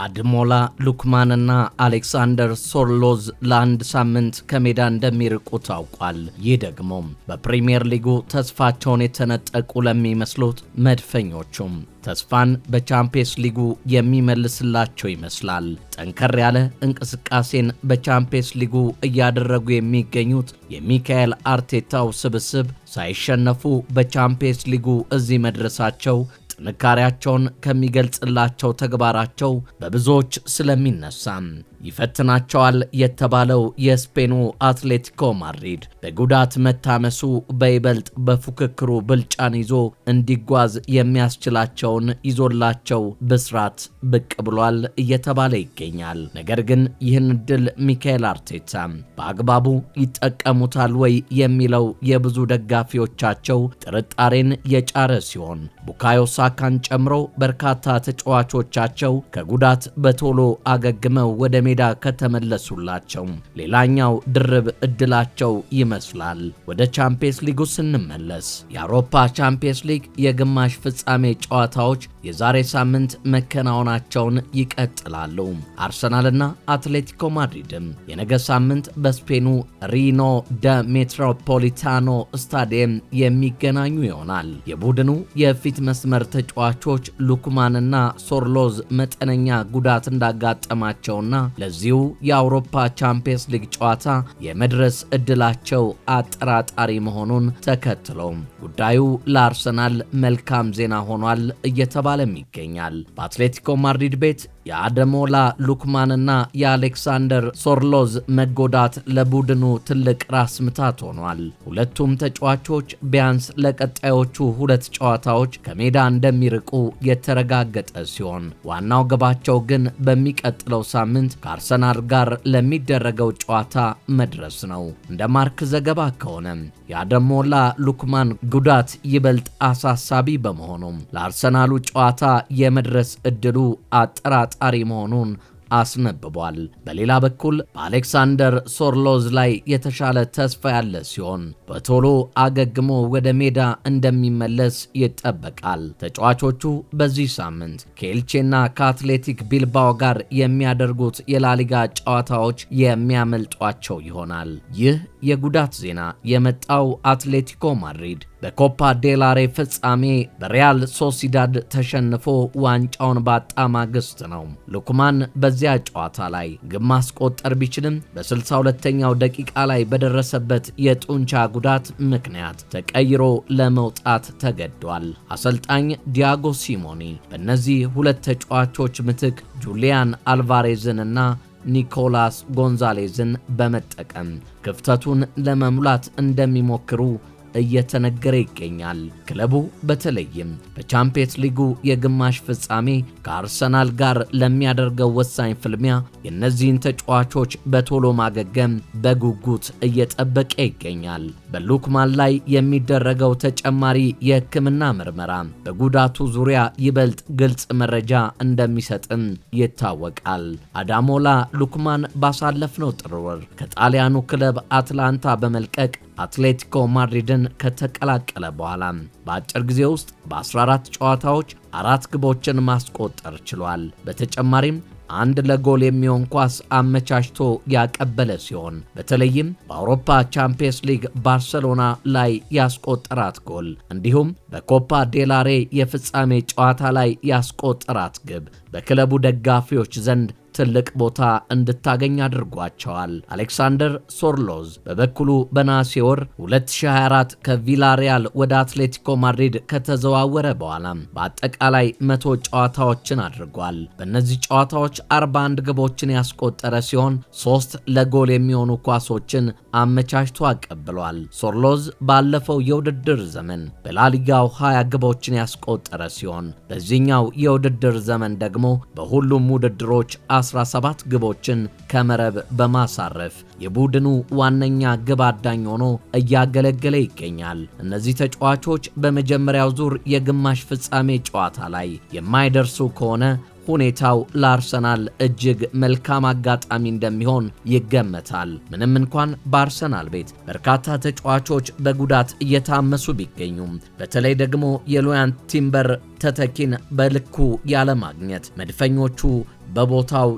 አደሞላ ሉክማንና አሌክሳንደር ሶርሎዝ ለአንድ ሳምንት ከሜዳ እንደሚርቁ ታውቋል። ይህ ደግሞ በፕሪሚየር ሊጉ ተስፋቸውን የተነጠቁ ለሚመስሉት መድፈኞቹም ተስፋን በቻምፒየንስ ሊጉ የሚመልስላቸው ይመስላል። ጠንከር ያለ እንቅስቃሴን በቻምፒየንስ ሊጉ እያደረጉ የሚገኙት የሚካኤል አርቴታው ስብስብ ሳይሸነፉ በቻምፒየንስ ሊጉ እዚህ መድረሳቸው ጥንካሬያቸውን ከሚገልጽላቸው ተግባራቸው በብዙዎች ስለሚነሳም ይፈትናቸዋል የተባለው የስፔኑ አትሌቲኮ ማድሪድ በጉዳት መታመሱ በይበልጥ በፉክክሩ ብልጫን ይዞ እንዲጓዝ የሚያስችላቸውን ይዞላቸው ብስራት ብቅ ብሏል እየተባለ ይገኛል። ነገር ግን ይህን ድል ሚካኤል አርቴታ በአግባቡ ይጠቀሙታል ወይ የሚለው የብዙ ደጋፊዎቻቸው ጥርጣሬን የጫረ ሲሆን ቡካዮ ሳካን ጨምሮ በርካታ ተጫዋቾቻቸው ከጉዳት በቶሎ አገግመው ወደ ሜዳ ከተመለሱላቸው ሌላኛው ድርብ እድላቸው ይመስላል። ወደ ቻምፒየንስ ሊጉ ስንመለስ የአውሮፓ ቻምፒየንስ ሊግ የግማሽ ፍጻሜ ጨዋታዎች የዛሬ ሳምንት መከናወናቸውን ይቀጥላሉ። አርሰናልና አትሌቲኮ ማድሪድም የነገ ሳምንት በስፔኑ ሪኖ ደ ሜትሮፖሊታኖ ስታዲየም የሚገናኙ ይሆናል። የቡድኑ የፊት መስመር ተጫዋቾች ሉክማንና ሶርሎዝ መጠነኛ ጉዳት እንዳጋጠማቸውና ለዚሁ የአውሮፓ ቻምፒየንስ ሊግ ጨዋታ የመድረስ እድላቸው አጠራጣሪ መሆኑን ተከትሎ ጉዳዩ ለአርሰናል መልካም ዜና ሆኗል እየተባለም ይገኛል። በአትሌቲኮ ማድሪድ ቤት የአደሞላ ሉክማንና የአሌክሳንደር ሶርሎዝ መጎዳት ለቡድኑ ትልቅ ራስ ምታት ሆኗል። ሁለቱም ተጫዋቾች ቢያንስ ለቀጣዮቹ ሁለት ጨዋታዎች ከሜዳ እንደሚርቁ የተረጋገጠ ሲሆን ዋናው ግባቸው ግን በሚቀጥለው ሳምንት ከአርሰናል ጋር ለሚደረገው ጨዋታ መድረስ ነው። እንደ ማርክ ዘገባ ከሆነ የአደሞላ ሉክማን ጉዳት ይበልጥ አሳሳቢ በመሆኑም ለአርሰናሉ ጨዋታ የመድረስ እድሉ አጠራጣሪ መሆኑን አስነብቧል። በሌላ በኩል በአሌክሳንደር ሶርሎዝ ላይ የተሻለ ተስፋ ያለ ሲሆን በቶሎ አገግሞ ወደ ሜዳ እንደሚመለስ ይጠበቃል። ተጫዋቾቹ በዚህ ሳምንት ከኤልቼና ከአትሌቲክ ቢልባኦ ጋር የሚያደርጉት የላሊጋ ጨዋታዎች የሚያመልጧቸው ይሆናል። ይህ የጉዳት ዜና የመጣው አትሌቲኮ ማድሪድ በኮፓ ዴላሬ ፍጻሜ በሪያል ሶሲዳድ ተሸንፎ ዋንጫውን ባጣ ማግስት ነው። ሉክማን በዚያ ጨዋታ ላይ ግብ ማስቆጠር ቢችልም በ62ኛው ደቂቃ ላይ በደረሰበት የጡንቻ ጉዳት ምክንያት ተቀይሮ ለመውጣት ተገዷል። አሰልጣኝ ዲያጎ ሲሞኒ በእነዚህ ሁለት ተጫዋቾች ምትክ ጁሊያን አልቫሬዝንና ኒኮላስ ጎንዛሌዝን በመጠቀም ክፍተቱን ለመሙላት እንደሚሞክሩ እየተነገረ ይገኛል። ክለቡ በተለይም በቻምፒየንስ ሊጉ የግማሽ ፍጻሜ ከአርሰናል ጋር ለሚያደርገው ወሳኝ ፍልሚያ የእነዚህን ተጫዋቾች በቶሎ ማገገም በጉጉት እየጠበቀ ይገኛል። በሉክማን ላይ የሚደረገው ተጨማሪ የሕክምና ምርመራ በጉዳቱ ዙሪያ ይበልጥ ግልጽ መረጃ እንደሚሰጥም ይታወቃል። አደሞላ ሉክማን ባሳለፍነው ጥር ወር ከጣሊያኑ ክለብ አትላንታ በመልቀቅ አትሌቲኮ ማድሪድን ከተቀላቀለ በኋላ በአጭር ጊዜ ውስጥ በ14 ጨዋታዎች 4 ግቦችን ማስቆጠር ችሏል። በተጨማሪም አንድ ለጎል የሚሆን ኳስ አመቻችቶ ያቀበለ ሲሆን በተለይም በአውሮፓ ቻምፒየንስ ሊግ ባርሴሎና ላይ ያስቆጠራት ጎል እንዲሁም በኮፓ ዴላሬ የፍጻሜ ጨዋታ ላይ ያስቆጠራት ግብ በክለቡ ደጋፊዎች ዘንድ ትልቅ ቦታ እንድታገኝ አድርጓቸዋል። አሌክሳንደር ሶርሎዝ በበኩሉ በነሐሴ ወር 2024 ከቪላሪያል ወደ አትሌቲኮ ማድሪድ ከተዘዋወረ በኋላ በአጠቃላይ 100 ጨዋታዎችን አድርጓል። በእነዚህ ጨዋታዎች 41 ግቦችን ያስቆጠረ ሲሆን 3 ለጎል የሚሆኑ ኳሶችን አመቻችቶ አቀብሏል። ሶርሎዝ ባለፈው የውድድር ዘመን በላሊጋው 20 ግቦችን ያስቆጠረ ሲሆን በዚህኛው የውድድር ዘመን ደግሞ በሁሉም ውድድሮች 17 ግቦችን ከመረብ በማሳረፍ የቡድኑ ዋነኛ ግብ አዳኝ ሆኖ እያገለገለ ይገኛል። እነዚህ ተጫዋቾች በመጀመሪያው ዙር የግማሽ ፍጻሜ ጨዋታ ላይ የማይደርሱ ከሆነ ሁኔታው ለአርሰናል እጅግ መልካም አጋጣሚ እንደሚሆን ይገመታል። ምንም እንኳን በአርሰናል ቤት በርካታ ተጫዋቾች በጉዳት እየታመሱ ቢገኙም በተለይ ደግሞ የሎያን ቲምበር ተተኪን በልኩ ያለ ማግኘት መድፈኞቹ በቦታው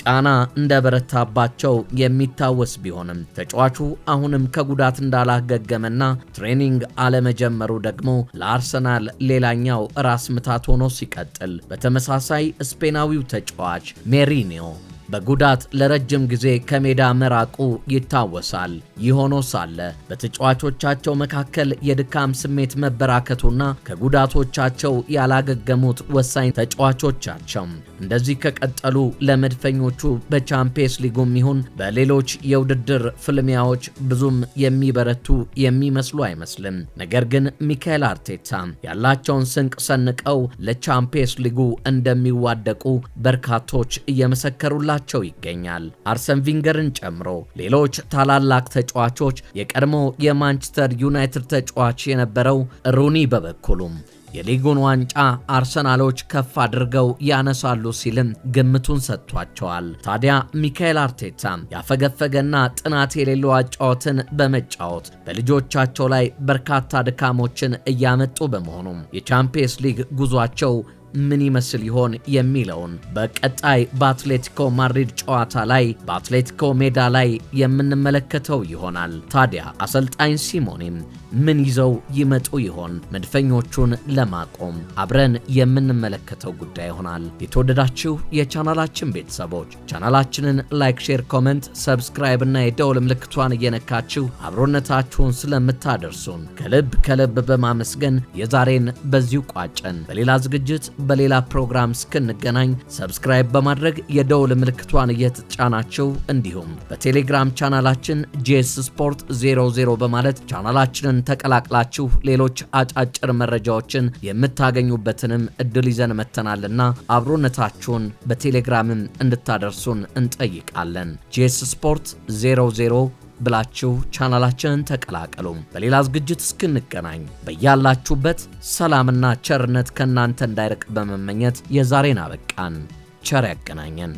ጫና እንደበረታባቸው የሚታወስ ቢሆንም ተጫዋቹ አሁንም ከጉዳት እንዳላገገመና ትሬኒንግ አለመጀመሩ ደግሞ ለአርሰናል ሌላኛው ራስ ምታት ሆኖ ሲቀጥል፣ በተመሳሳይ ስፔናዊው ተጫዋች ሜሪኒዮ በጉዳት ለረጅም ጊዜ ከሜዳ መራቁ ይታወሳል። ይህ ሆኖ ሳለ በተጫዋቾቻቸው መካከል የድካም ስሜት መበራከቱና ከጉዳቶቻቸው ያላገገሙት ወሳኝ ተጫዋቾቻቸው እንደዚህ ከቀጠሉ ለመድፈኞቹ በቻምፒየንስ ሊጉም ይሁን በሌሎች የውድድር ፍልሚያዎች ብዙም የሚበረቱ የሚመስሉ አይመስልም። ነገር ግን ሚካኤል አርቴታ ያላቸውን ስንቅ ሰንቀው ለቻምፒየንስ ሊጉ እንደሚዋደቁ በርካቶች እየመሰከሩላቸው ይገኛል። አርሰን ቪንገርን ጨምሮ ሌሎች ታላላቅ ተጫዋቾች የቀድሞ የማንቸስተር ዩናይትድ ተጫዋች የነበረው ሩኒ በበኩሉም የሊጉን ዋንጫ አርሰናሎች ከፍ አድርገው ያነሳሉ ሲልም ግምቱን ሰጥቷቸዋል። ታዲያ ሚካኤል አርቴታ ያፈገፈገና ጥናት የሌለው አጫወትን በመጫወት በልጆቻቸው ላይ በርካታ ድካሞችን እያመጡ በመሆኑም የቻምፒየንስ ሊግ ጉዟቸው ምን ይመስል ይሆን የሚለውን በቀጣይ በአትሌቲኮ ማድሪድ ጨዋታ ላይ በአትሌቲኮ ሜዳ ላይ የምንመለከተው ይሆናል። ታዲያ አሰልጣኝ ሲሞኔም ምን ይዘው ይመጡ ይሆን መድፈኞቹን ለማቆም አብረን የምንመለከተው ጉዳይ ይሆናል። የተወደዳችሁ የቻናላችን ቤተሰቦች ቻናላችንን ላይክ፣ ሼር፣ ኮሜንት፣ ሰብስክራይብ እና የደወል ምልክቷን እየነካችሁ አብሮነታችሁን ስለምታደርሱን ከልብ በማመስገን የዛሬን በዚሁ ቋጨን። በሌላ ዝግጅት በሌላ ፕሮግራም እስክንገናኝ ሰብስክራይብ በማድረግ የደወል ምልክቷን እየተጫናችሁ እንዲሁም በቴሌግራም ቻናላችን ጄስ ስፖርት 00 በማለት ቻናላችንን ተቀላቅላችሁ ሌሎች አጫጭር መረጃዎችን የምታገኙበትንም እድል ይዘን መተናልና አብሮነታችሁን በቴሌግራምም እንድታደርሱን እንጠይቃለን። ጄስ ስፖርት 00 ብላችሁ ቻናላችንን ተቀላቀሉ። በሌላ ዝግጅት እስክንገናኝ በያላችሁበት ሰላምና ቸርነት ከናንተ እንዳይርቅ በመመኘት የዛሬን አበቃን። ቸር ያገናኘን።